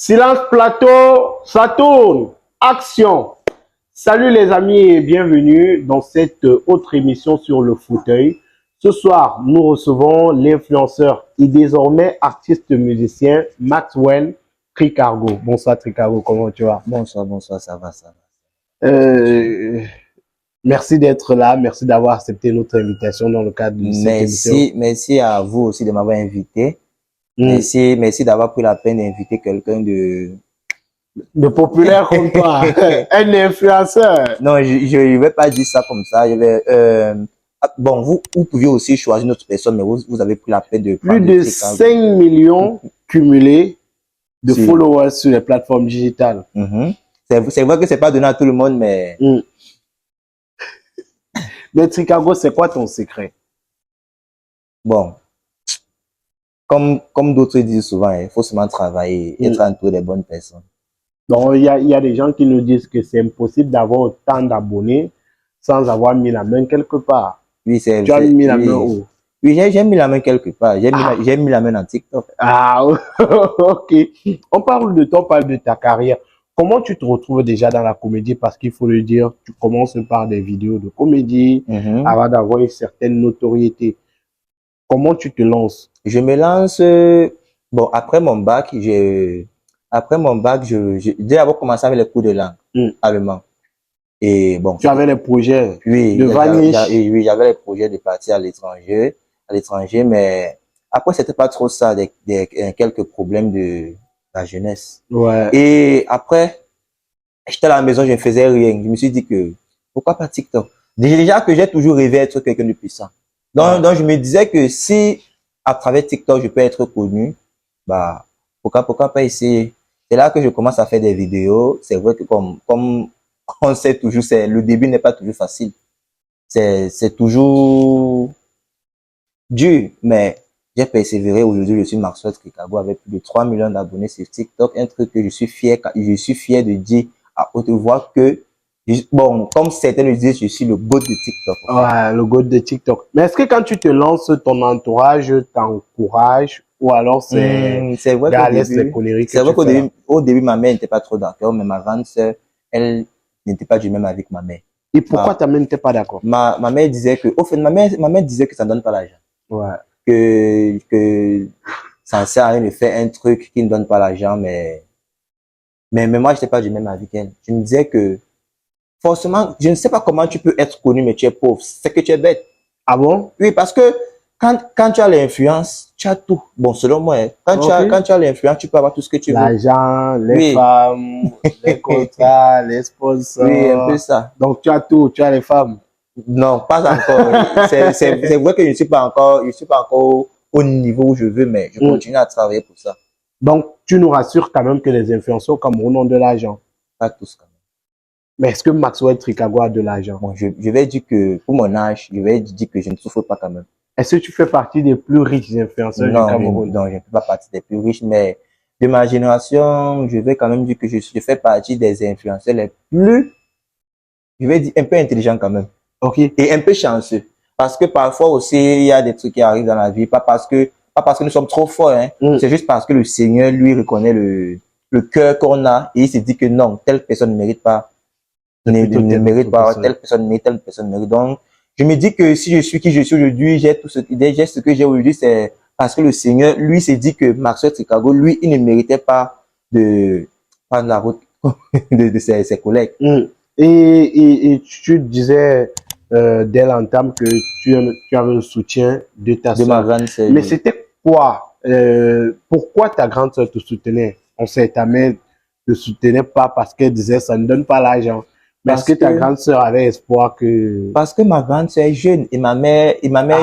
Silence plateau, ça tourne. Action. Salut les amis et bienvenue dans cette autre émission sur le fauteuil. Ce soir, nous recevons l'influenceur et désormais artiste musicien Maxwell Tricargo. Bonsoir Tricargo, comment tu vas? Bonsoir, ça va. Merci d'être là, merci d'avoir accepté notre invitation dans le cadre de cette émission. Merci à vous aussi de m'avoir invité. Merci d'avoir pris la peine d'inviter quelqu'un de populaire comme toi, un influenceur. Non, je vais pas dire ça comme ça. Bon, vous pouviez aussi choisir une autre personne, mais vous avez pris la peine de plus de 5 millions cumulés de followers sur les plateformes digitales. C'est vrai que c'est pas donné à tout le monde, mais Mais Tricargo, c'est quoi ton secret? Bon, comme d'autres disent souvent, il faut seulement travailler et être entouré des bonnes personnes. Donc, il y a des gens qui nous disent que c'est impossible d'avoir autant d'abonnés sans avoir mis la main quelque part. Oui, tu as mis la main où? Oui, j'ai mis la main quelque part. J'ai mis la main dans TikTok. Ah, ok. On parle de toi, on parle de ta carrière. Comment tu te retrouves déjà dans la comédie? Parce qu'il faut le dire, tu commences par des vidéos de comédie avant d'avoir une certaine notoriété. Comment tu te lances? Je me lance, bon, après mon bac, j'ai d'abord commencé avec les cours de langue allemand. Et bon. Tu avais les projets de vanish? Oui, j'avais les projets de partir à l'étranger, mais après, c'était pas trop ça, quelques problèmes de la jeunesse. Ouais. Et après, j'étais à la maison, je ne faisais rien. Je me suis dit que, pourquoi pas TikTok? Déjà que j'ai toujours rêvé d'être quelqu'un de puissant. Donc, je me disais que si, à travers TikTok, je peux être connu, bah, pourquoi pas essayer? C'est là que je commence à faire des vidéos. C'est vrai que comme on sait toujours, le début n'est pas toujours facile. C'est toujours dur, mais j'ai persévéré. Aujourd'hui, je suis Maxwell Tricargo avec plus de 3 millions d'abonnés sur TikTok. Un truc que je suis fier de dire à haute voix que, bon, comme certains le disent, je suis le GOAT de TikTok. Ouais, le GOAT de TikTok. Mais est-ce que quand tu te lances, ton entourage t'encourage ou alors c'est vrai qu'au début, ma mère n'était pas trop d'accord, mais ma grande sœur, elle n'était pas du même avec ma mère. Et pourquoi ta mère n'était pas d'accord? Ma mère disait que, au fait, ma mère disait que ça ne donne pas l'argent. Ouais. Que ça ne sert à rien de faire un truc qui ne donne pas l'argent, mais moi, je n'étais pas du même avec elle. Je me disais que, forcément, je ne sais pas comment tu peux être connu, mais tu es pauvre. C'est que tu es bête. Ah bon? Oui, parce que quand tu as l'influence, tu as tout. Bon, selon moi, quand tu as l'influence, tu peux avoir tout ce que tu veux. L'argent, les femmes, les contrats, les sponsors. Oui, un peu ça. Donc, tu as tout, tu as les femmes. Non, pas encore. C'est vrai que je ne suis pas encore au niveau où je veux, mais je continue à travailler pour ça. Donc, tu nous rassures quand même que les influenceurs comme Cameroun ont de l'argent. Pas tous quand même. Mais est-ce que Maxwell Tricargo a de l'argent? Bon, je vais dire que, pour mon âge, je vais dire que je ne souffre pas quand même. Est-ce que tu fais partie des plus riches influenceurs du Cameroun? Non, je ne fais pas partie des plus riches, mais de ma génération, je vais quand même dire que je fais partie des influenceurs les plus, je vais dire, un peu intelligents quand même. Ok. Et un peu chanceux. Parce que parfois aussi, il y a des trucs qui arrivent dans la vie, pas parce que nous sommes trop forts, hein. C'est juste parce que le Seigneur, lui, reconnaît le cœur qu'on a et il se dit que non, telle personne ne mérite pas, ne mérite pas, telle personne mérite. Donc, je me dis que si je suis qui je suis aujourd'hui, j'ai ce que j'ai aujourd'hui, c'est parce que le Seigneur, lui, s'est dit que Maxwell Tricargo, lui, il ne méritait pas de prendre la route de ses collègues. Et tu disais dès l'entame que tu avais le soutien de ta soeur. De ma grande sœur. Mais c'était quoi? Pourquoi ta grande sœur te soutenait? On sait, ta mère ne te soutenait pas parce qu'elle disait ça ne donne pas l'argent. Mais est-ce que ta grande sœur avait espoir que... Parce que ma grande sœur est jeune et ma mère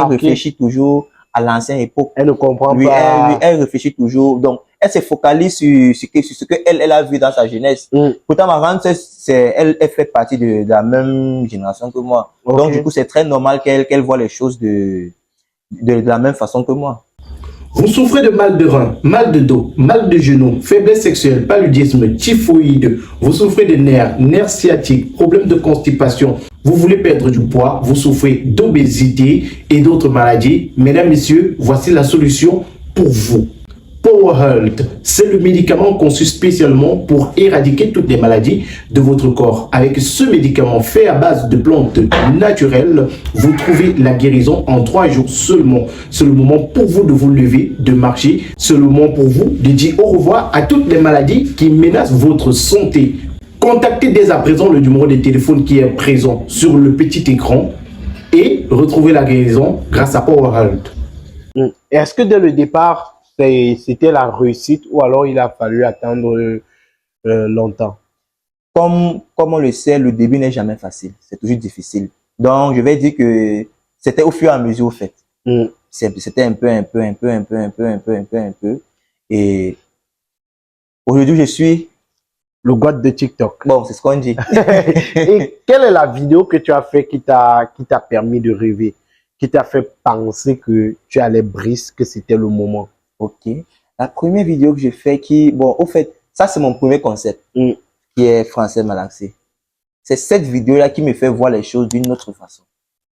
réfléchit toujours à l'ancienne époque. Elle ne comprend pas. Elle réfléchit toujours. Donc, elle se focalise sur ce que elle a vu dans sa jeunesse. Pourtant, ma grande sœur, elle fait partie de la même génération que moi. Donc, du coup, c'est très normal qu'elle voit les choses de la même façon que moi. Vous souffrez de mal de rein, mal de dos, mal de genoux, faiblesse sexuelle, paludisme, typhoïde, vous souffrez de nerfs sciatiques, problèmes de constipation, vous voulez perdre du poids, vous souffrez d'obésité et d'autres maladies. Mesdames, messieurs, voici la solution pour vous. Power Health, c'est le médicament conçu spécialement pour éradiquer toutes les maladies de votre corps. Avec ce médicament fait à base de plantes naturelles, vous trouvez la guérison en 3 jours seulement. C'est le moment pour vous de vous lever, de marcher. C'est le moment pour vous de dire au revoir à toutes les maladies qui menacent votre santé. Contactez dès à présent le numéro de téléphone qui est présent sur le petit écran et retrouvez la guérison grâce à Power Health. Est-ce que dès le départ, c'était la réussite ou alors il a fallu attendre longtemps? Comme on le sait, le début n'est jamais facile. C'est toujours difficile. Donc, je vais dire que c'était au fur et à mesure, au fait. C'était un peu. Et aujourd'hui, je suis... Le god de TikTok. Bon, c'est ce qu'on dit. Et quelle est la vidéo que tu as fait qui t'a permis de rêver, qui t'a fait penser que tu allais briser, que c'était le moment? Ok. La première vidéo que j'ai fait bon, au fait, ça c'est mon premier concept, qui est Français Malaxé. C'est cette vidéo-là qui me fait voir les choses d'une autre façon.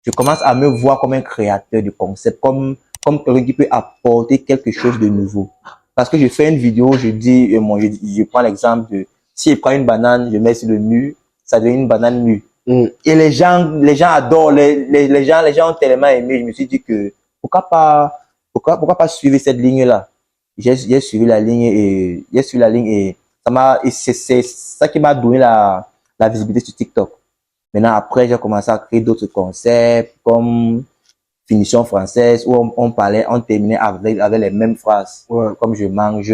Je commence à me voir comme un créateur de concept, comme quelqu'un qui peut apporter quelque chose de nouveau. Parce que je fais une vidéo, je dis, je prends l'exemple de, si je prends une banane, je mets sur le mur, ça devient une banane mûre. Et les gens adorent, les gens ont tellement aimé. Je me suis dit que, pourquoi pas suivre cette ligne-là? J'ai suivi la ligne et c'est ça qui m'a donné la visibilité sur TikTok. Maintenant, après, j'ai commencé à créer d'autres concepts, comme finition française, où on terminait avec les mêmes phrases. Ouais. Comme je mange,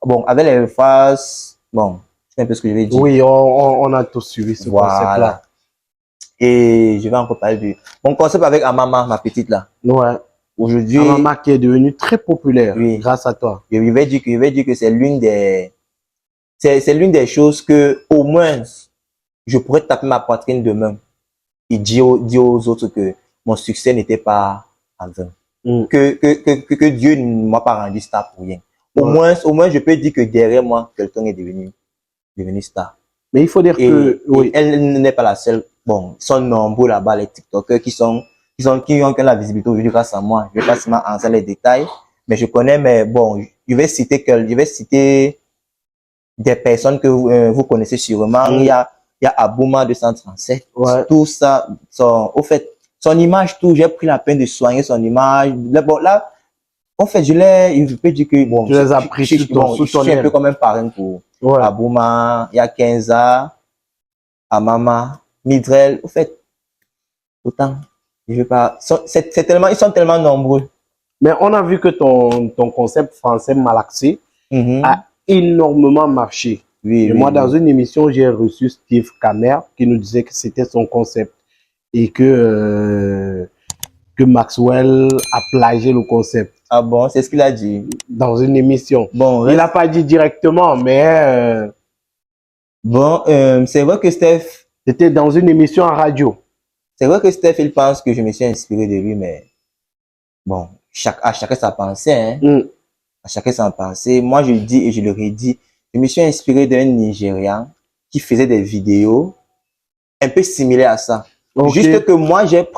bon, avec les phrases, bon, c'est un peu ce que je vais dire. Oui, on a tous suivi ce concept-là. Et je vais encore parler de mon concept avec Amama, ma petite là. Ouais. Aujourd'hui. Amama qui est devenue très populaire, oui, grâce à toi. Je vais dire que c'est l'une des choses que, au moins, je pourrais taper ma poitrine demain et dire aux autres que mon succès n'était pas en vain. Que Dieu ne m'a pas rendu star pour rien. Au moins, je peux dire que derrière moi, quelqu'un est devenu star. Mais il faut dire que, oui. Elle n'est pas la seule. Bon, ils sont nombreux là-bas, les TikTokers qui ont la visibilité aujourd'hui grâce à moi. Je vais pas seulement en les détails, mais je connais, mais bon, je vais citer des personnes que vous connaissez sûrement. Il y a Abouma 237. Ouais. Tout ça, au fait, son image, j'ai pris la peine de soigner son image. Bon, là, en fait, je peux dire que, bon, tu les as pris sous ton je suis un peu comme un parrain pour Abouma, il y a Kenza, Amama, Midrel, au fait, autant, je veux pas, ils sont tellement nombreux. Mais on a vu que ton concept Français Malaxé a énormément marché. Oui, moi, dans une émission, j'ai reçu Steve Kammer qui nous disait que c'était son concept et que Maxwell a plagié le concept. Ah bon, c'est ce qu'il a dit? Dans une émission. Bon, il n'a pas dit directement, mais... bon, c'est vrai que Steph... C'était dans une émission en radio. C'est vrai que Steph, il pense que je me suis inspiré de lui, mais... Bon, à chacun sa pensée, hein. À chacun sa pensée. Moi, je le dis et je le redis. Je me suis inspiré d'un Nigérian qui faisait des vidéos un peu similaires à ça. Okay. Juste que moi, j'ai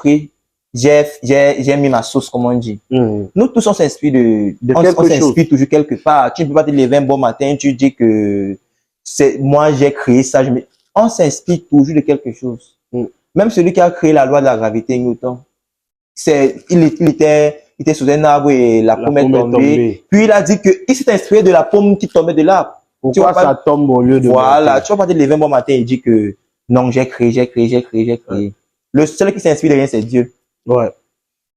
mis ma sauce, comme on dit. Nous tous, on s'inspire on s'inspire toujours quelque part. Tu ne peux pas te lever un bon matin, tu dis que moi, j'ai créé ça. On s'inspire toujours de quelque chose. Même celui qui a créé la loi de la gravité, Newton, il était sous un arbre et la pomme est tombée. Puis il a dit qu'il s'est inspiré de la pomme qui tombait de l'arbre. Pourquoi ça tombe au lieu de... Voilà, tu vas pas te lever un bon matin et dire que non, j'ai créé. Le seul qui s'inspire de rien, c'est Dieu. Ouais.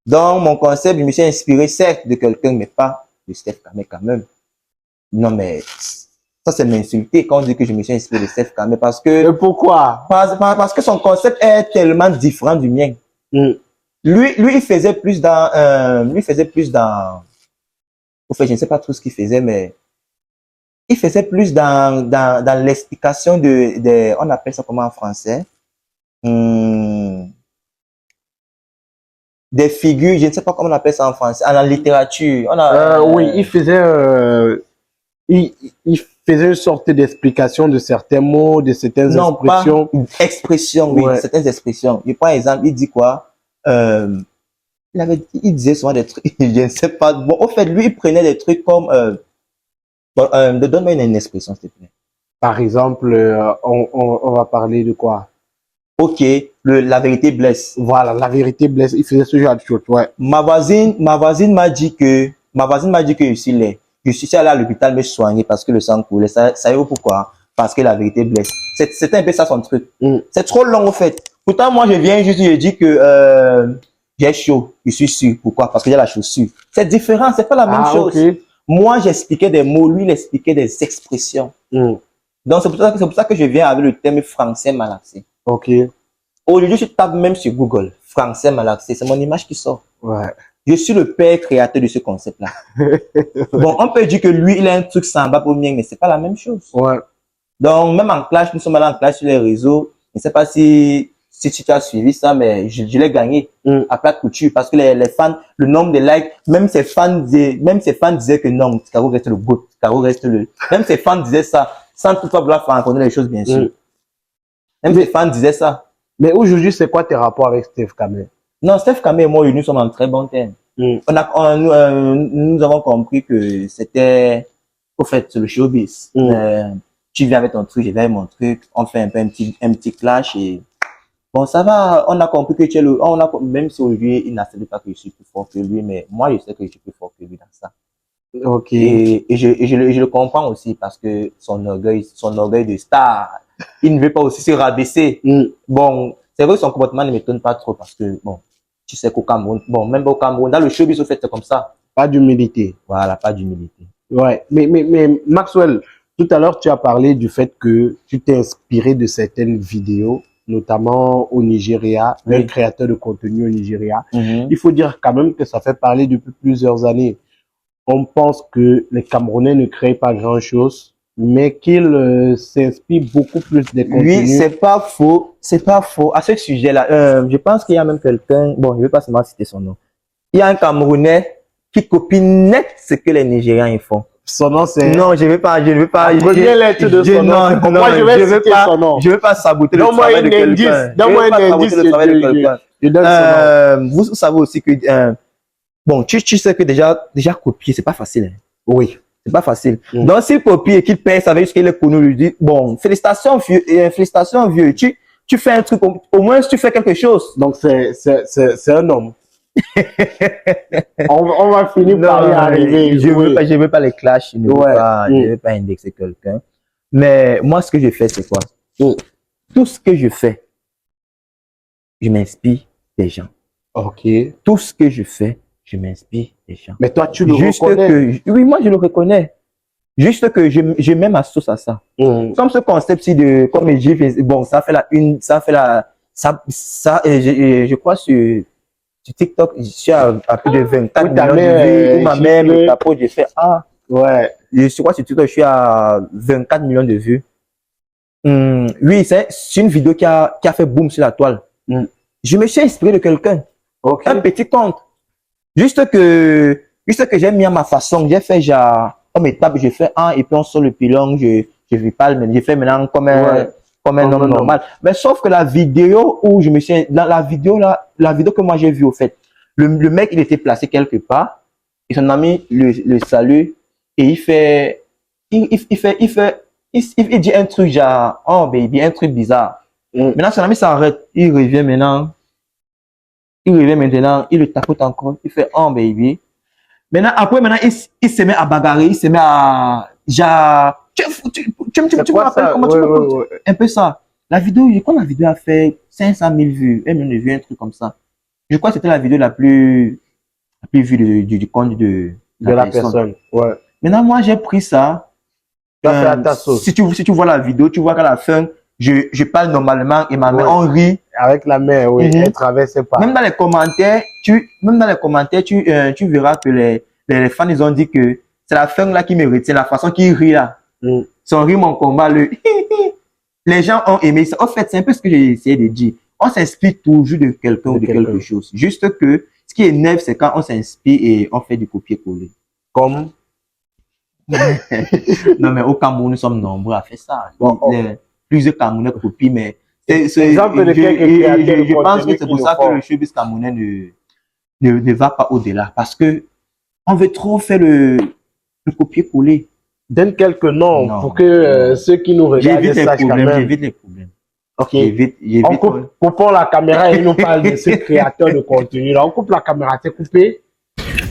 Donc, mon concept, je me suis inspiré, certes, de quelqu'un, mais pas de Steph Kamé quand même. Non, mais ça, c'est m'insulter quand on dit que je me suis inspiré de Steph Kamé parce que... Et pourquoi? Parce que son concept est tellement différent du mien. Lui, il faisait plus dans... Au fait, je ne sais pas trop ce qu'il faisait, mais... Il faisait plus dans l'explication on appelle ça comment en français? Des figures, je ne sais pas comment on appelle ça en français, en littérature. Oui, il faisait une sorte d'explication de certains mots, de certaines expressions. Pas expression, oui, certaines expressions. Par exemple, il dit quoi? Il disait souvent des trucs, je ne sais pas. Bon, au fait, lui, il prenait des trucs comme Bon, donne-moi une expression, s'il te plaît. Par exemple, on va parler de quoi? Ok, la vérité blesse. Voilà, la vérité blesse. Il faisait ce genre de choses, ouais. Ma voisine m'a dit que je suis allé à l'hôpital me soigner parce que le sang coulait. Ça y est pourquoi? Parce que la vérité blesse. C'était un peu ça son truc. C'est trop long, en fait. Pourtant, moi, je viens juste, je dis que, j'ai chaud. Je suis sûr. Pourquoi? Parce que j'ai la chaussure. C'est différent. C'est pas la même chose. Okay. Moi, j'expliquais des mots. Lui, il expliquait des expressions. Donc, c'est pour ça que je viens avec le terme français malaxé. Ok. Aujourd'hui, je tape même sur Google, français malaxé, c'est mon image qui sort. Ouais. Je suis le père créateur de ce concept-là. Bon, on peut dire que lui, il a un truc semblable au mien, mais c'est pas la même chose. Ouais. Donc, même en clash, nous sommes allés en clash sur les réseaux. Je ne sais pas si tu as suivi ça, mais je l'ai gagné à plat de couture parce que les fans, le nombre de likes, même ses fans disaient que non, Caro reste le GOAT, Caro reste même ses fans disaient ça, sans toutefois vouloir faire raconter les choses, bien sûr. Même ses fans disaient ça. Mais aujourd'hui, c'est quoi tes rapports avec Steph Kamé? Non, Steph Kamé et moi, nous sommes en très bon terme. Nous avons compris que c'était, au fait, le showbiz. Tu viens avec ton truc, je viens avec mon truc, on fait un peu un petit clash et bon, ça va, on a compris que tu es même si aujourd'hui, il n'accepte pas que je suis plus fort que lui, mais moi, je sais que je suis plus fort que lui dans ça. Ok. Et je le comprends aussi parce que son orgueil de star, il ne veut pas aussi se rabaisser. Bon, c'est vrai que son comportement ne m'étonne pas trop parce que, bon, tu sais qu'au Cameroun, bon, même au Cameroun, dans le showbiz, au fait, c'est comme ça. Pas d'humilité. Voilà, pas d'humilité. Ouais, mais Maxwell, tout à l'heure, tu as parlé du fait que tu t'es inspiré de certaines vidéos, notamment au Nigeria, un créateur de contenu au Nigeria. Il faut dire quand même que ça fait parler depuis plusieurs années. On pense que les Camerounais ne créent pas grand-chose, mais qu'ils s'inspirent beaucoup plus des contenus. Oui, c'est pas faux. C'est pas faux. À ce sujet-là, je pense qu'il y a même quelqu'un, bon, je ne vais pas seulement citer son nom. Il y a un Camerounais qui copie net ce que les Nigérians y font. Son nom, c'est... Non, je ne veux pas. Première lettre de son nom. Moi, je vais citer son nom. Je ne veux pas saboter le travail de quelqu'un. Donne-moi un indice. Je donne son nom. Vous savez aussi que, bon, tu sais que déjà copier, c'est pas facile. Hein. Oui. C'est pas facile. Donc, s'il copie et qu'il paye, ça veut dire qu'il est connu, lui dit, bon, félicitations, vieux. Tu fais un truc, au moins, tu fais quelque chose. Donc, c'est un homme. on va finir par y arriver. Je veux pas les clashs, je ne veux pas indexer quelqu'un. Mais moi, ce que je fais, c'est quoi? Tout ce que je fais, je m'inspire des gens. Ok. Tout ce que je fais, je m'inspire des gens. Mais toi, tu le reconnais. Oui, moi, je le reconnais. Juste que je mets ma sauce à ça. Comme ce concept-ci de, comme les gifs, bon, je crois sur TikTok, je suis à plus de 24 millions de vues. Ma mère me tapote, j'ai fait, ouais. Je crois sur TikTok, je suis à 24 millions de vues. Oui, c'est une vidéo qui a fait boom sur la toile. Je me suis inspiré de quelqu'un. Un petit compte. Juste que j'ai mis à ma façon. J'ai fait genre, comme étape, j'ai fait et puis on sort le pilon, je vis pas le même. J'ai fait maintenant comme un homme normal. Mais sauf que la vidéo où je me suis, la vidéo que moi j'ai vue au fait, le mec il était placé quelque part et son ami le salue et il dit un truc genre, oh baby, un truc bizarre. Maintenant son ami s'arrête, il revient maintenant, il le tapote encore, il fait, oh baby. Maintenant, il se met à bagarrer, il se met à, genre, tu me rappelles comment tu me un peu ça. La vidéo, je crois que la vidéo a fait 500 000 vues, 1 million de vues, un truc comme ça. Je crois que c'était la vidéo la plus vue du compte de la personne. Ouais. Maintenant, moi, j'ai pris ça. Tu as fait à ta sauce. Si tu vois la vidéo, tu vois qu'à la fin, je parle normalement et ma main, on rit. Avec la main, oui, elle traverse pas. Même dans les commentaires, tu verras que les fans, ils ont dit que c'est la fin là qui me retient, la façon qu'il rit là. Son rire, mon combat, les gens ont aimé ça. En fait, c'est un peu ce que j'ai essayé de dire. On s'inspire toujours de quelqu'un ou de quelque chose. Juste que ce qui est neuf, c'est quand on s'inspire et on fait du copier-coller. Comme? Non, mais au Cameroun, nous sommes nombreux à faire ça. Plusieurs Camerounais copient, mais je pense que c'est pour ça que le showbiz camerounais ne va pas au-delà. Parce que on veut trop faire le copier-coller. Donne quelques noms Non. pour que ceux qui nous regardent J'évite les sachent quand problèmes, même. j'évite les problèmes. Ok. J'évite, On coupe, coupons la caméra et nous parle de ce créateur de contenu. Là, on coupe la caméra, c'est coupé.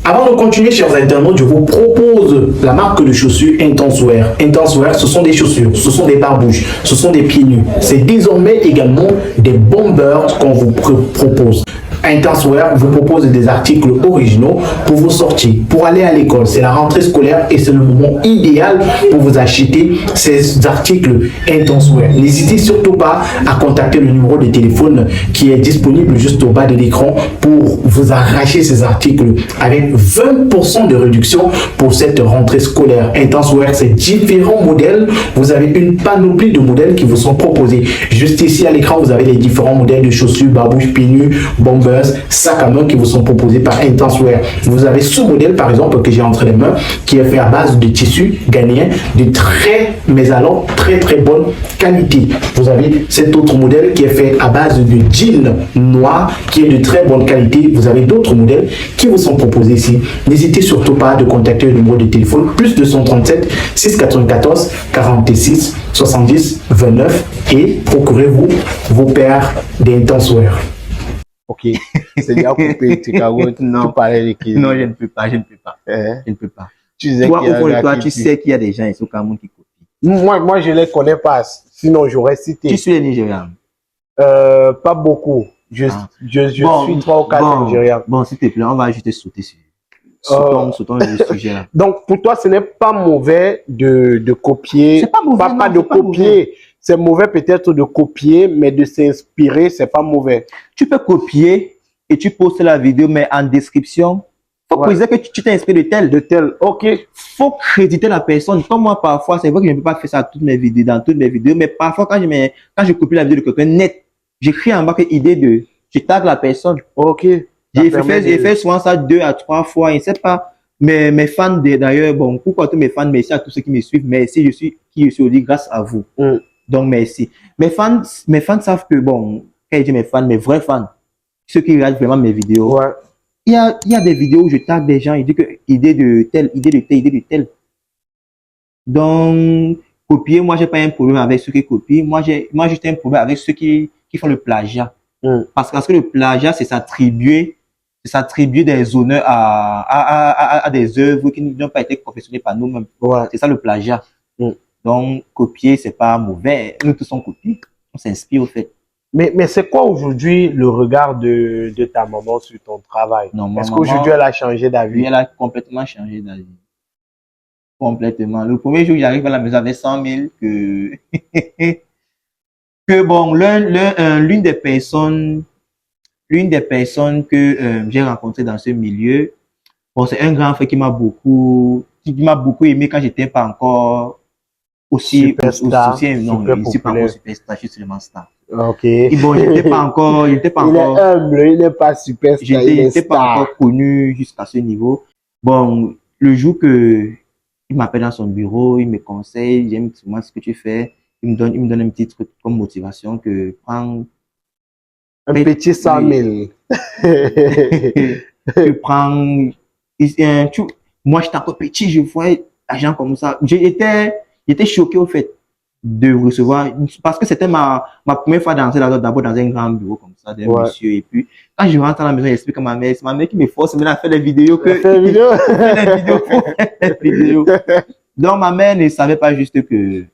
Avant de continuer, chers internautes, je vous propose la marque de chaussures Intenswear. Intenswear, ce sont des chaussures, ce sont des barbouches, ce sont des pieds nus. C'est désormais également des bombers qu'on vous propose. Intenswear vous propose des articles originaux pour vos sorties, pour aller à l'école. C'est la rentrée scolaire et c'est le moment idéal pour vous acheter ces articles Intenswear. N'hésitez surtout pas à contacter le numéro de téléphone qui est disponible juste au bas de l'écran pour vous arracher ces articles avec 20% de réduction pour cette rentrée scolaire. Intenswear, c'est différents modèles. Vous avez une panoplie de modèles qui vous sont proposés. Juste ici à l'écran, vous avez les différents modèles de chaussures, barbouches, pieds nus, bombers, sacs à main qui vous sont proposés par Intenswear. Vous avez ce modèle par exemple que j'ai entre les mains qui est fait à base de tissu ghanéen de mais alors très bonne qualité. Vous avez cet autre modèle qui est fait à base de jean noir qui est de très bonne qualité. Vous avez d'autres modèles qui vous sont proposés ici. N'hésitez surtout pas de contacter le numéro de téléphone plus 237 694 46 70 29 et procurez-vous vos paires d'Intenswear. Ok, c'est déjà coupé, Chicago. Non. Tu parlais d'équilibre. Non, je ne peux pas, je ne peux pas. Je ne peux pas. Tu disais Toi, qu'il y au a fond un de gars toi, qui tu tue. sais qu'il y a des gens ici au Cameroun qui copient. Moi, je les connais pas. Sinon, j'aurais cité. Tu suis les Nigérians. Pas beaucoup. Je Bon, suis 3 ou 4 bon, Nigériens. Bon, s'il te plaît, on va juste sauter sur. Sautons le sujet là. Donc, pour toi, ce n'est pas mauvais de copier. C'est pas mauvais, Pas, non, pas de c'est pas copier. C'est mauvais peut-être de copier, mais de s'inspirer, c'est pas mauvais. Tu peux copier et tu postes la vidéo, mais en description, faut préciser que tu t'es inspiré de tel. De tel, ok. Faut créditer la personne. Comme moi, parfois, c'est vrai que je ne peux pas faire ça dans toutes mes vidéos, mais parfois, quand je copie la vidéo de quelqu'un net, j'écris en bas que idée de, je tag la personne. Ok. J'ai fait souvent ça 2 à 3 fois, et c'est pas, mes fans d'ailleurs, bon, pourquoi tous mes fans, merci à tous ceux qui me suivent, merci, je suis aujourd'hui grâce à vous. Donc, merci. Mes fans savent que, bon, quand je dis mes fans, mes vrais fans, ceux qui regardent vraiment mes vidéos, Ouais. il y a des vidéos où je tag des gens, ils disent que idée de tel, idée de tel, idée de tel. Donc, copier, moi, j'ai pas un problème avec ceux qui copient. Moi, j'ai juste un problème avec ceux qui font le plagiat. Parce que le plagiat, c'est s'attribuer des honneurs à des œuvres qui n'ont pas été confectionnées par nous-mêmes. Ouais. C'est ça le plagiat. Donc, copier, c'est pas mauvais. Nous tous on copie. On s'inspire au fait. Mais c'est quoi aujourd'hui le regard de ta maman sur ton travail? Non, ma Est-ce maman, qu'aujourd'hui elle a changé d'avis? oui, elle a complètement changé d'avis. Complètement. Le premier jour, j'arrive à la maison avec 100 000 que bon, l'une des personnes que j'ai rencontrées dans ce milieu, bon, c'est un grand frère qui m'a beaucoup aimé quand j'étais pas encore aussi Superstar, non, super je suis pas populaire. encore superstar, je suis seulement star. Ok. Et bon, j'étais pas encore, Il est humble, il n'est pas superstar, il est j'étais pas star. encore connu jusqu'à ce niveau. Bon, le jour que il m'appelle dans son bureau, il me conseille, j'aime souvent ce que tu fais, il me donne un petit truc comme motivation que prends Un petit 100 000. tu prends, moi j'étais encore petit, je voyais l'argent comme ça. J'étais choqué au fait de recevoir, parce que c'était ma première fois d'entrer d'abord dans un grand bureau comme ça, d'un monsieur. Et puis, quand je rentre à la maison, j'explique à ma mère, c'est ma mère qui me force maintenant à faire les vidéos Donc, ma mère ne savait pas juste que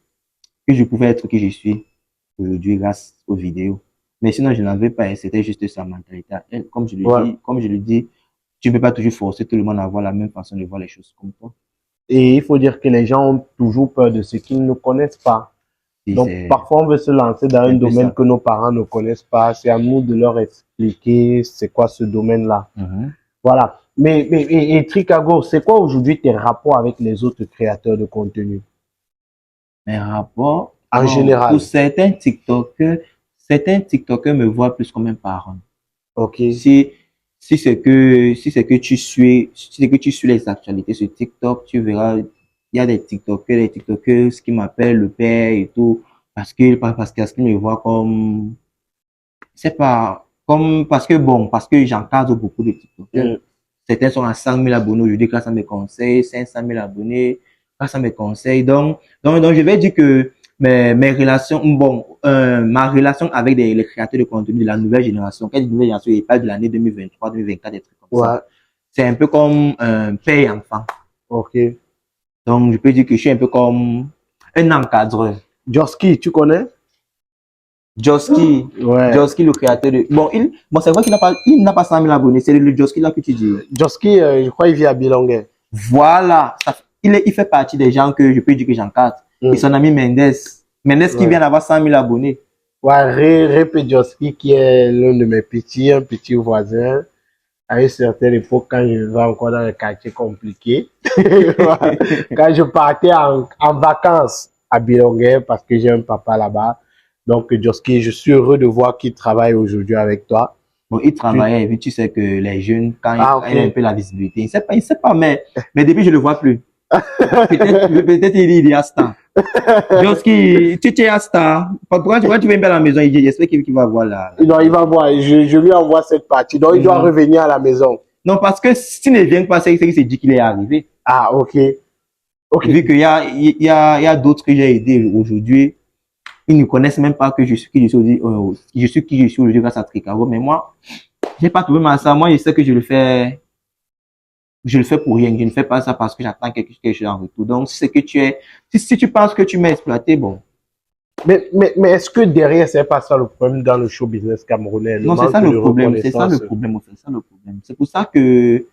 je pouvais être qui je suis aujourd'hui grâce aux vidéos. Mais sinon, je n'avais pas, c'était juste sa mentalité. Elle, comme je le dis, tu ne peux pas toujours forcer tout le monde à avoir la même façon de voir les choses comme toi. Et il faut dire que les gens ont toujours peur de ce qu'ils ne connaissent pas. Donc, parfois, on veut se lancer dans un domaine que nos parents ne connaissent pas. C'est à nous de leur expliquer c'est quoi ce domaine-là. Voilà. Mais Chicago, c'est quoi aujourd'hui tes rapports avec les autres créateurs de contenu? Mes rapports? En général. Pour certains TikTokers me voient plus comme un parent. Ok. Si c'est que tu suis les actualités sur TikTok, tu verras, il y a des TikTokers qui m'appellent le père et tout, parce qu'ils me voient comme, c'est pas, comme, parce que j'encadre beaucoup de TikTokers. Certains sont à 100 000 abonnés aujourd'hui grâce à mes conseils, 500 000 abonnés. grâce à mes conseils. Donc je vais dire que mes relations, ma relation avec les créateurs de contenu de la nouvelle génération, quand je dis nouvelle génération, il parle de l'année 2023, 2024, des trucs comme ça. C'est un peu comme un père et enfant. Ok. Donc, je peux dire que je suis un peu comme un encadreur. Joski, tu connais? Joski, Ouais. Joski, le créateur de... Bon, c'est vrai qu'il n'a pas 100 000 abonnés. C'est le Joski là que tu dis. Joski, je crois qu'il vit à Bilongué. Voilà. Il fait partie des gens que je peux dire que j'encadre. Et son ami Mendes. Mendes qui vient d'avoir 100 000 abonnés. Ouais, Répé Joski, qui est l'un de mes un petit voisin. À une certaine époque, quand je vivais encore dans les quartiers compliqués, quand je partais en vacances à Bilongué, parce que j'ai un papa là-bas. Donc, Joski, je suis heureux de voir qu'il travaille aujourd'hui avec toi. Bon, il travaillait, et puis tu sais que les jeunes, quand il a un peu la visibilité, il sait pas, mais depuis, je le vois plus. Peut-être il est à Star. Joski, tu es à Star. Pourquoi tu viens à la maison? J'espère qu'il va voir là. Non, il va voir. Je lui envoie cette partie. Donc, il doit revenir à la maison. Non, parce que s'il ne vient pas, c'est qu'il s'est dit qu'il est arrivé. Ah, ok. Vu qu'il y a d'autres que j'ai aidés aujourd'hui, ils ne connaissent même pas que je suis qui je suis aujourd'hui grâce à Tricaro. Mais moi, j'ai pas trouvé ma ça. Moi, je sais que je le fais pour rien. Je ne fais pas ça parce que j'attends quelque chose en retour. Donc, si tu penses que tu m'as exploité, bon. Mais est-ce que derrière, c'est pas ça le problème dans le show business camerounais? Non, c'est ça le problème. C'est ça le problème. C'est pour ça que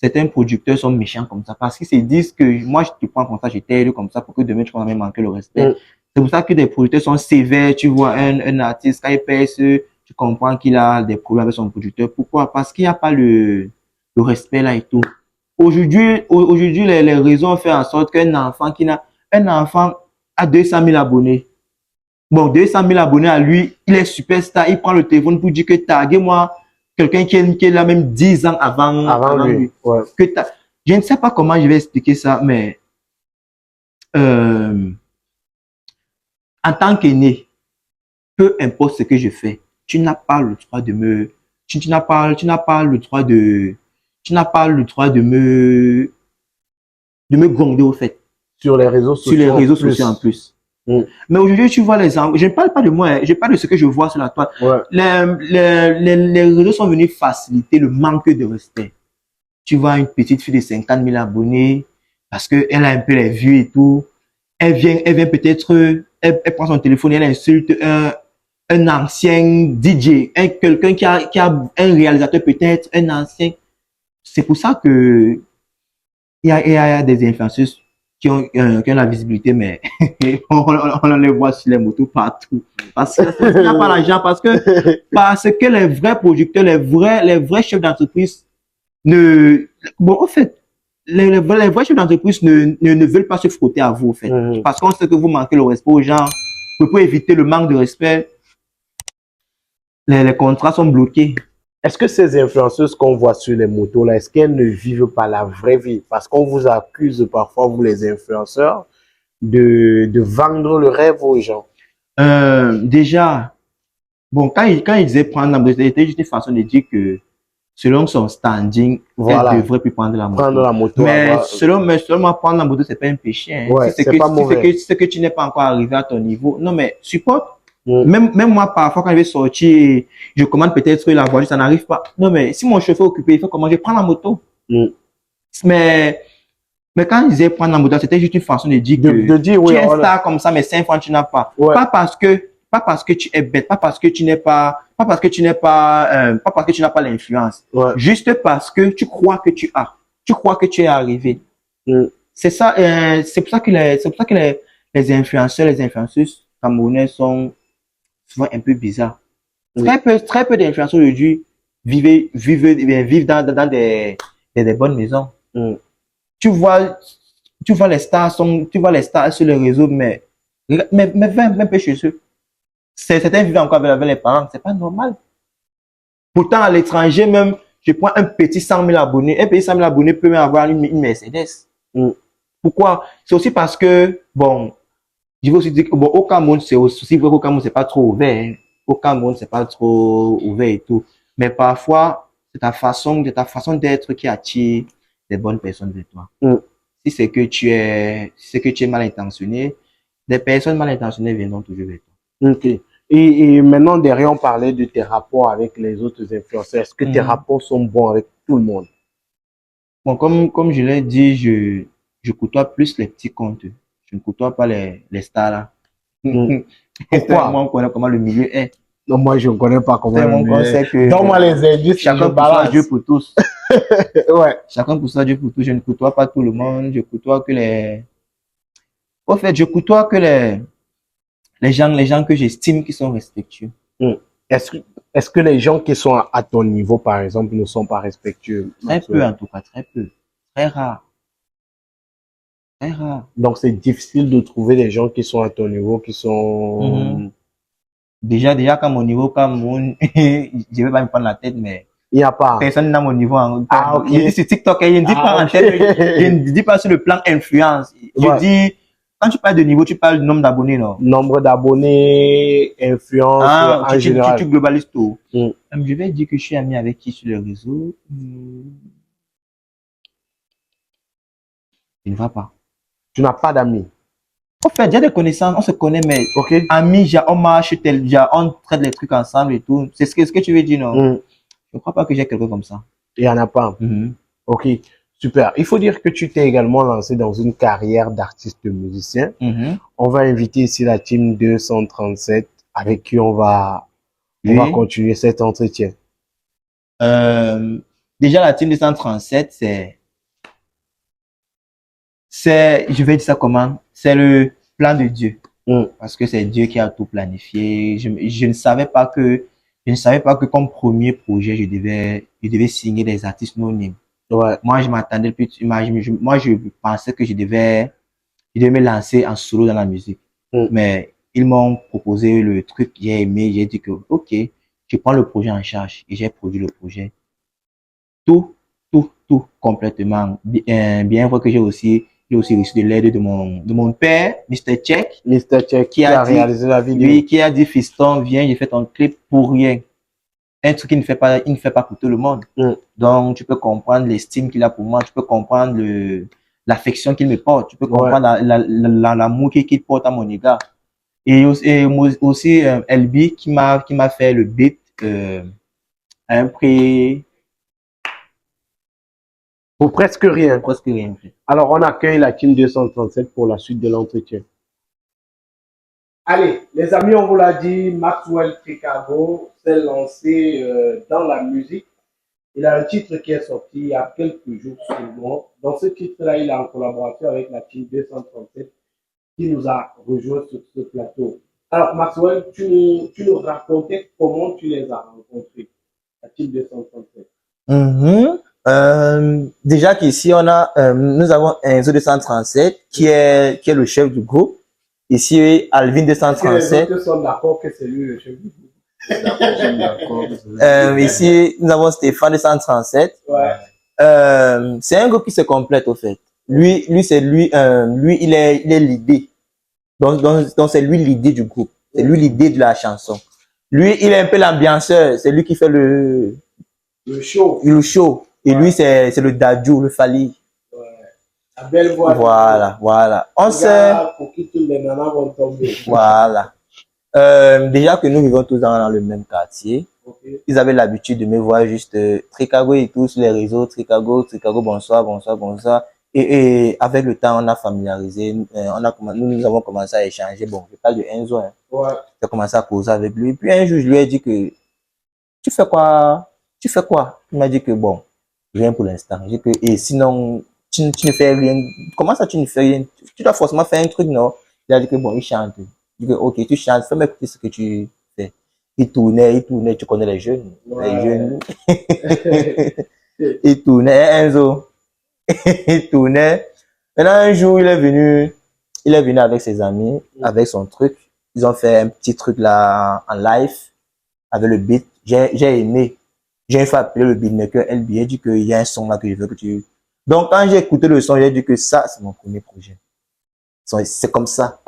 certains producteurs sont méchants comme ça. Parce qu'ils se disent que moi, je te prends comme ça, je t'aide comme ça pour que demain, tu vas même manquer le respect. C'est pour ça que des producteurs sont sévères. Tu vois un artiste, quand il pèse, tu comprends qu'il a des problèmes avec son producteur. Pourquoi? Parce qu'il n'y a pas le respect là et tout. Aujourd'hui, les réseaux ont fait en sorte qu'un enfant a 200 000 abonnés. Bon, 200 000 abonnés à lui, il est superstar, il prend le téléphone pour dire que taguez-moi quelqu'un qui est là même 10 ans avant lui. Ouais. Je ne sais pas comment je vais expliquer ça, mais en tant qu'aîné, peu importe ce que je fais, tu n'as pas le droit de me, tu n'as pas le droit de me gronder au fait. Sur les réseaux sociaux. Sur les réseaux sociaux en plus. Mais aujourd'hui, tu vois les angles. Je ne parle pas de moi, je parle de ce que je vois sur la toile. Ouais. Les réseaux sont venus faciliter le manque de respect. Tu vois une petite fille de 50 000 abonnés, parce qu'elle a un peu les vues et tout. Elle vient peut-être, elle prend son téléphone et elle insulte un ancien DJ, quelqu'un qui a un réalisateur peut-être, un ancien. C'est pour ça que il y a des influenceuses qui ont la visibilité, mais on les voit sur les motos partout. Parce que il n'y a pas l'argent, parce que les vrais producteurs, les vrais chefs d'entreprise en fait, les vrais chefs d'entreprise ne veulent pas se frotter à vous, en fait. Parce qu'on sait que vous manquez le respect aux gens. Pour éviter le manque de respect, les contrats sont bloqués. Est-ce que ces influenceuses qu'on voit sur les motos là, est-ce qu'elles ne vivent pas la vraie vie? Parce qu'on vous accuse parfois, vous les influenceurs, de vendre le rêve aux gens. Déjà, bon, quand il disait prendre la moto, c'était juste une façon de dire que selon son standing, elle devrait plus prendre la moto. Mais selon moi, prendre la moto, c'est pas un péché. Hein. Ouais, c'est pas mauvais. C'est que tu n'es pas encore arrivé à ton niveau. Non, mais supporte. Même moi, parfois, quand je vais sortir, je commande peut-être la voiture, ça n'arrive pas. Non, mais si mon chauffeur est occupé, il faut comment je prends la moto. Mais quand il disait prendre la moto, c'était juste une façon de dire que dire, oui, tu es un star comme ça, mais 5 francs, tu n'as pas. Ouais. Pas parce que tu es bête, pas parce que tu n'as pas l'influence. Ouais. Juste parce que tu crois que tu as. Tu crois que tu es arrivé. C'est ça, c'est pour ça que les influenceurs, les influenceuses camerounais sont souvent un peu bizarres. Très peu d'influenceurs aujourd'hui vivent dans des bonnes maisons. Tu vois les stars sur les réseaux, mais va un peu chez eux. Certains vivent encore avec les parents, c'est pas normal. Pourtant, à l'étranger même, je prends un petit 100 000 abonnés. Un petit 100 000 abonnés peut même avoir une Mercedes. Pourquoi? C'est aussi parce que, bon, je veux aussi dire que, bon, au Cameroun, c'est aussi vrai qu'au Cameroun, c'est pas trop ouvert. Hein. Au Cameroun, c'est pas trop ouvert et tout. Mais parfois, c'est ta façon d'être qui attire les bonnes personnes de toi. si c'est que tu es mal intentionné, des personnes mal intentionnées viendront toujours vers toi. Ok. Et maintenant, derrière, on parlait de tes rapports avec les autres influenceurs. Est-ce que tes rapports sont bons avec tout le monde? Bon, comme je l'ai dit, je côtoie plus les petits comptes. Je ne côtoie pas les stars là. Pourquoi? Moi, on connaît comment le milieu est. Non, moi, je ne connais pas comment. On sait que donne-moi les indices. chacun pour soi, Dieu pour tous. Ouais. Chacun pour soi, Dieu pour tous. Je ne côtoie pas tout le monde. Je côtoie que les. En fait, je côtoie que les gens que j'estime qui sont respectueux. Est-ce que les gens qui sont à ton niveau, par exemple, ne sont pas respectueux? Très peu, en tout cas, très peu. Très rare. Très rare. Donc, c'est difficile de trouver des gens qui sont à ton niveau, qui sont... Déjà, quand mon niveau, je vais pas me prendre la tête, mais Il n'y a pas. personne n'a mon niveau. Ah, ok. Je dis sur TikTok, je ne dis pas en tête, je ne dis pas sur le plan influence. Je dis, quand tu parles de niveau, tu parles du nombre d'abonnés, non? Nombre d'abonnés, influence, en général. Tu globalises tout. Mm. Je vais dire que je suis ami avec qui sur les réseaux? Il ne va pas. Tu n'as pas d'amis. En fait, j'ai des connaissances, on se connaît, mais Ok. amis, on marche, on traite les trucs ensemble et tout. C'est ce que tu veux dire, non? Mm. Je ne crois pas que j'ai quelqu'un comme ça. Il n'y en a pas. Ok. Super. Il faut dire que tu t'es également lancé dans une carrière d'artiste musicien. On va inviter ici la team 237 avec qui on va continuer cet entretien. Déjà, la team 237, je vais dire ça comment? C'est le plan de Dieu. Parce que c'est Dieu qui a tout planifié. Je ne savais pas que comme premier projet, je devais signer des artistes non-name. Ouais. Moi, je m'attendais plus, moi, je pensais que je devais me lancer en solo dans la musique. Mais ils m'ont proposé le truc, j'ai aimé, j'ai dit que, ok, je prends le projet en charge et j'ai produit le projet. Tout complètement. Bien vrai que j'ai aussi reçu de l'aide de mon père, Mr. Check. Mr. Check qui a réalisé la vidéo. Lui, qui a dit, fiston, viens, j'ai fait ton clip pour rien. Un truc qu'il ne fait pas pour tout le monde. Donc, tu peux comprendre l'estime qu'il a pour moi, tu peux comprendre l'affection qu'il me porte, tu peux comprendre l'amour qu'il porte à mon égard. Et aussi LB qui m'a fait le beat à un prix pour presque rien. Presque rien. Alors, on accueille la team 237 pour la suite de l'entretien. Allez, les amis, on vous l'a dit, Maxwell Tricago s'est lancé dans la musique. Il a un titre qui est sorti il y a quelques jours seulement. Dans ce titre-là, il est en collaboration avec la team 237 qui nous a rejoint sur ce plateau. Alors, Maxwell, tu nous racontais comment tu les as rencontrés, la team 237. Déjà qu'ici, nous avons Enzo 237 qui est le chef du groupe. Ici, Alvin 237. Les autres sont d'accord que c'est lui le chef du groupe. Ici, nous avons Stéphane 237. Ouais. C'est un groupe qui se complète au fait. Lui, il est l'idée. Donc c'est lui l'idée du groupe. C'est lui l'idée de la chanson. Lui, il est un peu l'ambianceur. C'est lui qui fait le show. Et lui, c'est le dadju, le fali. La belle voix. Voilà. On sait. Pour qui tous les nanas vont tomber. Voilà. Déjà que nous vivons tous dans le même quartier. Okay. Ils avaient l'habitude de me voir juste Tricago et tout sur les réseaux. Tricago, bonsoir. Et avec le temps, on a familiarisé. Nous avons commencé à échanger. Bon, je parle de Enzo. Ouais. J'ai commencé à causer avec lui. Puis un jour, je lui ai dit que tu fais quoi? Il m'a dit que bon, rien pour l'instant. J'ai dit que et sinon tu ne fais rien. Comment ça, tu ne fais rien? Tu dois forcément faire un truc, non? Il a dit que bon, il chante. Je dis que ok, tu chantes, fais-moi écouter ce que tu fais. Il tournait, tu connais les jeunes. Ouais. Les jeunes. Il tournait, Enzo. Il tournait. Maintenant, un jour, il est venu avec ses amis, avec son truc. Ils ont fait un petit truc là, en live, avec le beat. J'ai aimé. J'ai fait appeler le beatmaker LB. J'ai dit qu'il y a un son là que je veux que tu... Donc, quand j'ai écouté le son, j'ai dit que ça, c'est mon premier projet. C'est comme ça.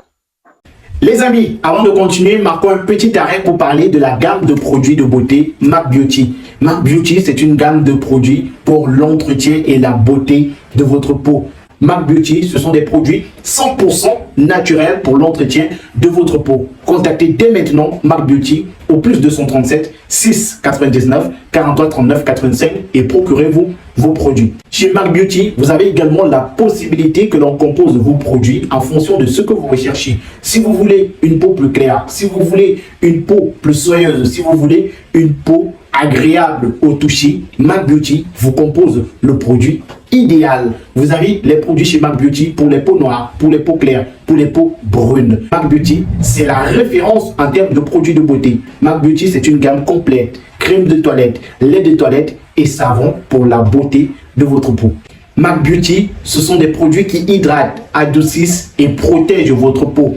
Les amis, avant de continuer, marquons un petit arrêt pour parler de la gamme de produits de beauté MAC Beauty. MAC Beauty, c'est une gamme de produits pour l'entretien et la beauté de votre peau. Marc Beauty, ce sont des produits 100% naturels pour l'entretien de votre peau. Contactez dès maintenant Marc Beauty au plus 237 6 99 43 39 85 et procurez-vous vos produits. Chez Marc Beauty, vous avez également la possibilité que l'on compose vos produits en fonction de ce que vous recherchez. Si vous voulez une peau plus claire, si vous voulez une peau plus soyeuse, si vous voulez une peau agréable au toucher, Marc Beauty vous compose le produit idéal. Vous avez les produits chez Marc Beauty pour les peaux noires, pour les peaux claires, pour les peaux brunes. Marc Beauty, c'est la référence en termes de produits de beauté. Marc Beauty, c'est une gamme complète. Crème de toilette, lait de toilette et savon pour la beauté de votre peau. Marc Beauty, ce sont des produits qui hydratent, adoucissent et protègent votre peau.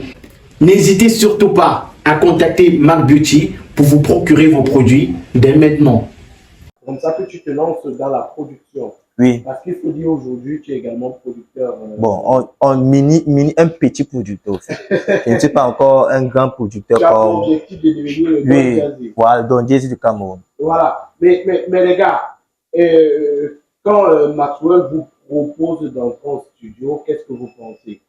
N'hésitez surtout pas à contacter Marc Beauty pour vous procurer vos produits dès maintenant. Comme ça que tu te lances dans la production. Oui. Parce qu'il faut dire aujourd'hui, tu es également producteur. Bon, un petit producteur. Je ne suis pas encore un grand producteur. Tu as pour objectif de devenir le oui, Jay-Z. voilà, Don Jay-Z du Cameroun. Voilà. Mais les gars, quand Maxwell vous propose d'entrer en studio, qu'est-ce que vous pensez?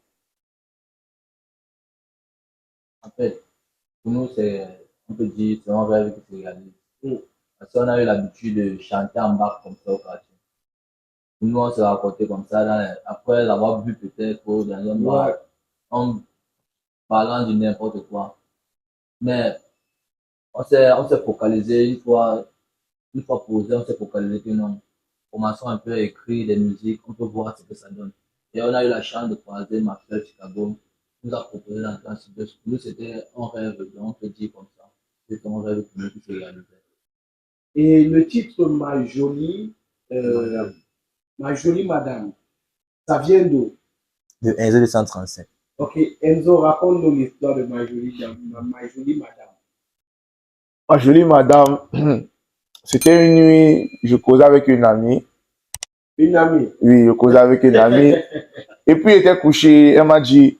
En fait, pour nous, on peut dire, c'est un rêve qui se réalise. Parce qu'on a eu l'habitude de chanter en bas comme ça au quartier. Pour nous, on se racontait comme ça, après l'avoir bu peut-être dans un bar, en parlant de n'importe quoi. Mais on s'est focalisé une fois posé, on s'est focalisé que non. Commençons un peu à écrire des musiques, on peut voir ce que ça donne. Et on a eu la chance de croiser Maxwell Chicago, qui nous a proposé d'entrer en studio. Pour nous, c'était un rêve, on peut dire comme ça. C'était un rêve pour nous qui se réalisait. Et le titre Ma Jolie Madame, ça vient d'où? De Enzo 235. Ok, Enzo, raconte-nous l'histoire de Ma Jolie Madame. Ma jolie madame, c'était une nuit, je causais avec une amie. Une amie? Oui, je causais avec une amie. Et puis, elle était couchée, elle m'a dit,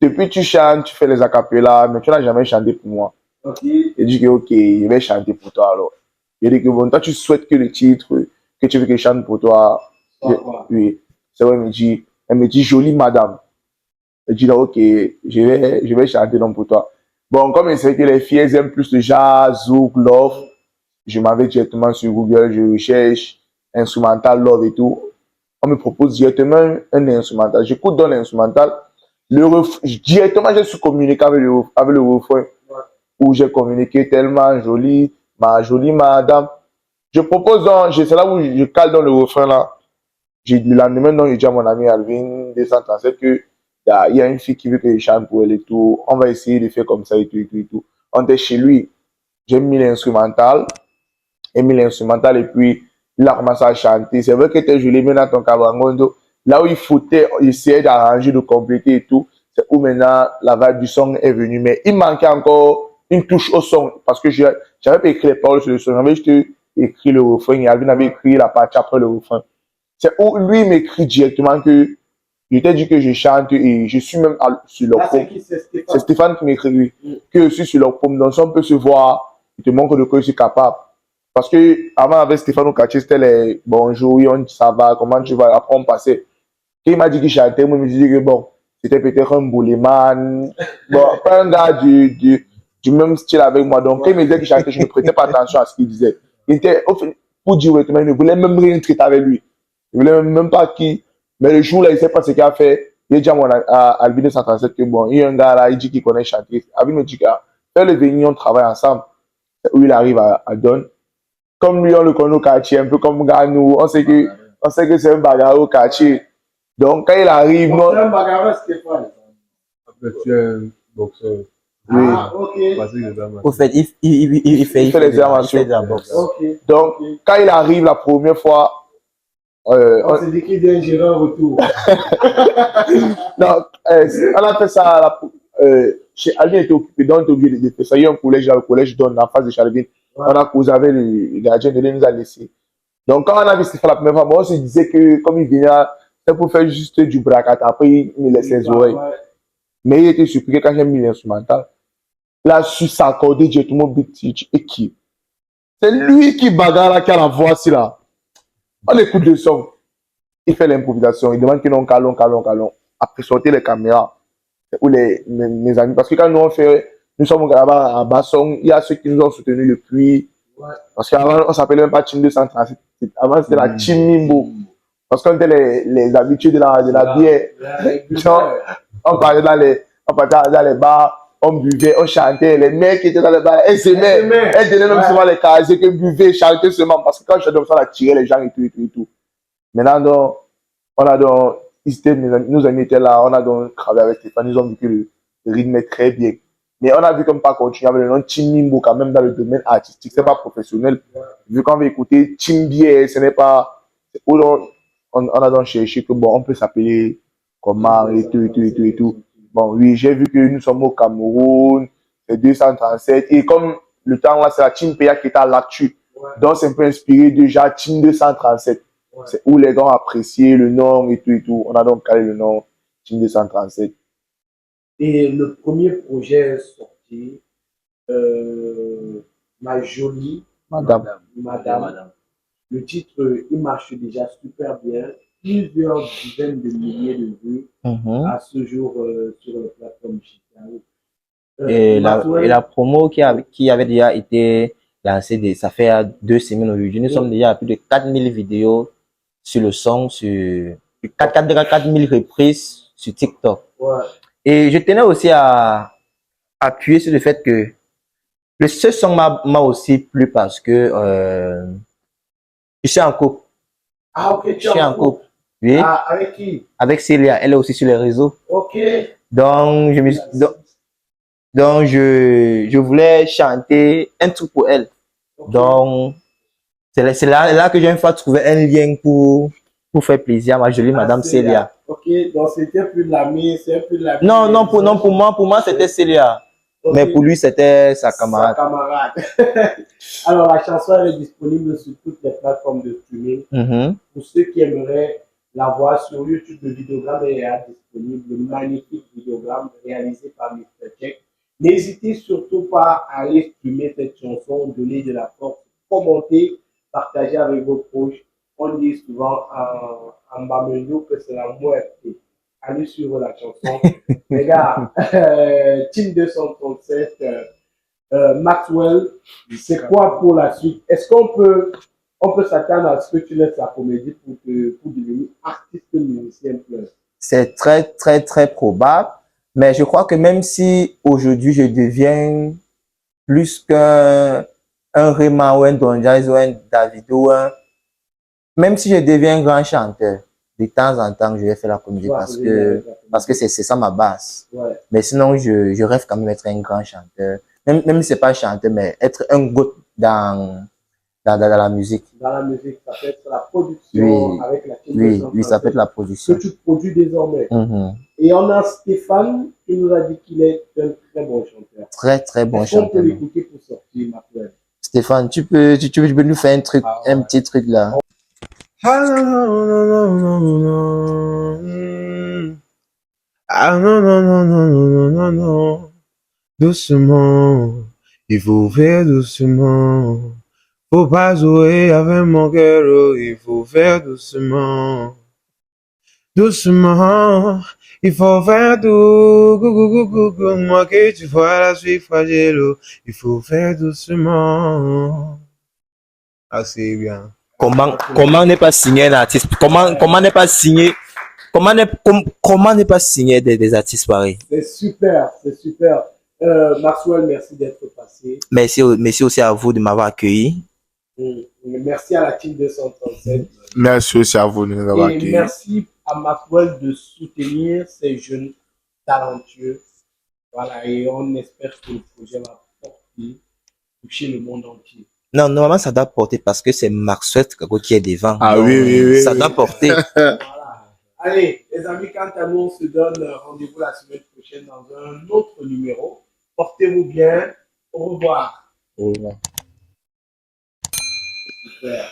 depuis tu chantes, tu fais les acapellas, mais tu n'as jamais chanté pour moi. Ok. J'ai dit que, ok, je vais chanter pour toi alors. J'ai dit que, bon, toi, tu souhaites que le titre, que tu veux que je chante pour toi. Oui, c'est vrai, elle me dit, jolie madame. Je dis, ok, je vais chanter donc pour toi. Bon, comme elle sait que les filles, elles aiment plus le jazz, zouk, love, je m'avais directement sur Google, je recherche instrumental, love et tout. On me propose directement un instrumental. J'écoute dans l'instrumental. Directement, je suis communiqué avec le refrain où j'ai communiqué tellement jolie, ma jolie madame. Je propose donc, c'est là où je cale dans le refrain là. Le lendemain, donc, j'ai dit à mon ami Alvin 237 que il y a une fille qui veut que je chante pour elle et tout. On va essayer de faire comme ça et tout, et tout, et tout. On était chez lui. J'ai mis l'instrumental. Et puis, il a commencé à chanter. C'est vrai que tu es joli, mais dans ton cabangondo, là où il foutait, il essayait d'arranger, de compléter et tout. C'est où maintenant la vibe du son est venue. Mais il manquait encore une touche au son. Parce que j'avais pas écrit les paroles sur le son. J'avais juste écrit le refrain. Et Alvin avait écrit la partie après le refrain. C'est où lui m'écrit directement que je t'ai dit que je chante et je suis même sur leur prom. C'est Stéphane qui m'écrit, oui. Que je suis sur leur prom. Donc, ça, on peut se voir. Il te montre de quoi je suis capable. Parce que, avant, avec Stéphane au quartier, c'était les bonjour, oui, ça va, comment tu vas. Après, on passait. Quand il m'a dit qu'il chantait, moi, je me suis dit que bon, c'était peut-être un bouleman. Bon, pas un gars du même style avec moi. Donc, quand il me disait qu'il chantait, je ne prêtais pas attention à ce qu'il disait. Il était, pour dire, il ne voulait même rien traiter avec lui. Il ne voulait même pas qui. Mais le jour là, il ne sait pas ce qu'il a fait. Il a dit à Alvin 237 que bon, il y a un gars là, il dit qu'il connaît chanter. Alvin me dit que fais-le venir, on travaille ensemble. Où il arrive à Don. Comme lui, on le connaît au quartier, un peu comme nous, on sait que c'est un bagarre au quartier. Donc, quand il arrive, c'est un bagarreur, Stéphane. Tu es un boxeur. Oui. Ah, ok. Au fait, il fait les arts de la boxe. Okay. Donc, quand il arrive la première fois, on s'est dit qu'il vient gérer un retour. Non, on a fait ça, chez Alvin était occupé, donc on était obligé de faire ça. Il y a un collège, là, le collège donne en face de Charleville. Ouais. On a causé avec le gardien de nous a laissé. Donc, quand on a vu Stéphane la première fois, moi, on se disait que, comme il venait, c'était pour faire juste du braquage. Après, il me laissait ses oreilles. Ouais. Mais il était surpris quand j'ai mis l'instrumental. Là, je suis s'accorder directement Big Teach. Et qui? C'est lui qui bagarre là, qui a la voix, là. On écoute le son. il fait l'improvisation, il demande que l'on calons, calons, calons. Après sortir les caméras, ou mes amis, parce que quand nous sommes là-bas à Basson, il y a ceux qui nous ont soutenus depuis, parce qu'avant, on s'appelait même pas Team 237, avant c'était la Team Nimbo, parce qu'on était les habitués de la bière. Genre, on parlait dans les bars, on buvait, on chantait, les mecs qui étaient dans les bars, elles s'aimaient, elles donnaient même souvent les casiers que buvaient, chantaient seulement, parce que quand je chantais comme ça, on attirait les gens et tout, et tout, et tout. Maintenant, donc, on a donc, nos amis étaient là, on a donc travaillé avec Stéphane, ils ont vu que le rythme est très bien. Mais on a vu comme pas continuer avec le nom Team Nimbo quand même dans le domaine artistique, c'est pas professionnel. Vu qu'on veut écouter Team Bière, ce n'est pas, on a donc cherché que bon, on peut s'appeler comment et tout, et tout, et tout, et tout. Bon, oui, j'ai vu que nous sommes au Cameroun, c'est 237, et comme le temps là, c'est la Team PA qui est à l'actu. Donc, c'est un peu inspiré déjà Team 237. C'est où les gens appréciaient le nom et tout et tout. On a donc calé le nom Team 237. Et le premier projet sorti, Ma jolie Madame. Le titre, il marche déjà super bien. Plusieurs dizaines de milliers de vues à ce jour sur les plateformes digitales. Et la promo qui avait déjà été lancée, ça fait 2 semaines aujourd'hui. Nous sommes déjà à plus de 4000 vidéos sur le son, sur 4000 reprises sur TikTok. Ouais. Et je tenais aussi à appuyer sur le fait que ce son m'a aussi plu parce que je suis en couple. Ah, ok, Je suis en couple. Oui. Ah, avec qui? Avec Célia. Elle est aussi sur les réseaux. Ok. Donc, je voulais chanter un truc pour elle. Okay. Donc, c'est là que j'ai une fois trouvé un lien pour faire plaisir à ma jolie madame Célia. Ok, donc c'était plus l'ami, c'est plus l'ami. Non, pour moi, c'était Célia. Okay. Mais pour lui, c'était sa camarade. Sa camarade. Alors, la chanson, elle est disponible sur toutes les plateformes de streaming. Pour ceux qui aimeraient la voir sur YouTube, le vidéogramme est disponible. Le magnifique vidéogramme réalisé par Mr. Check. N'hésitez surtout pas à aller streamer cette chanson, donner de la force, commenter, partager avec vos proches. On dit souvent en Bamendo que c'est la muerte. Allez suivre la chanson. Les gars, Team 237, Maxwell, c'est quoi pour la suite? Est-ce qu'on peut s'attendre à ce que tu laisses la comédie pour devenir artiste musicien plus? C'est très, très, très probable. Mais je crois que même si aujourd'hui je deviens plus qu'un Rema ou un Don Jazz ou un Davido, même si je deviens un grand chanteur, de temps en temps, je vais faire la comédie parce que c'est ça ma base. Ouais. Mais sinon, je rêve quand même d'être un grand chanteur. Même si c'est pas chanteur, mais être un goût dans la musique. Dans la musique, ça peut être la production avec la team. Oui, ça peut être la production. Que tu produis désormais. Et on a Stéphane qui nous a dit qu'il est un très bon chanteur. Très, très bon chanteur. On peut l'écouter pour sortir maintenant. Stéphane, tu peux nous faire un truc, un petit truc là. Ah non, non, non, non, non, non. Ah non, non, non, non, non, non, non. Doucement, il faut faire doucement. Faut pas jouer avec mon cœur, il faut faire doucement. Doucement, il faut faire tout. Moi que tu vois la suite fragile, il faut faire doucement. Ah, c'est bien. Comment ne pas signer un artiste? Comment ne pas signer? Comment ne pas signer des artistes pareils? C'est super, c'est super. Maxwell, merci d'être passé. Merci aussi à vous de m'avoir accueilli. Merci à la team 237. Merci aussi à vous de nous avoir accueillis. Et merci à Maxwell de soutenir ces jeunes talentueux. Voilà, et on espère que le projet va toucher le monde entier. Non, normalement, ça doit porter parce que c'est Maxwell qui est devant. Ah donc, oui. Ça doit porter. Voilà. Allez, les amis, quant à nous, on se donne rendez-vous la semaine prochaine dans un autre numéro. Portez-vous bien. Au revoir. Au revoir. Super.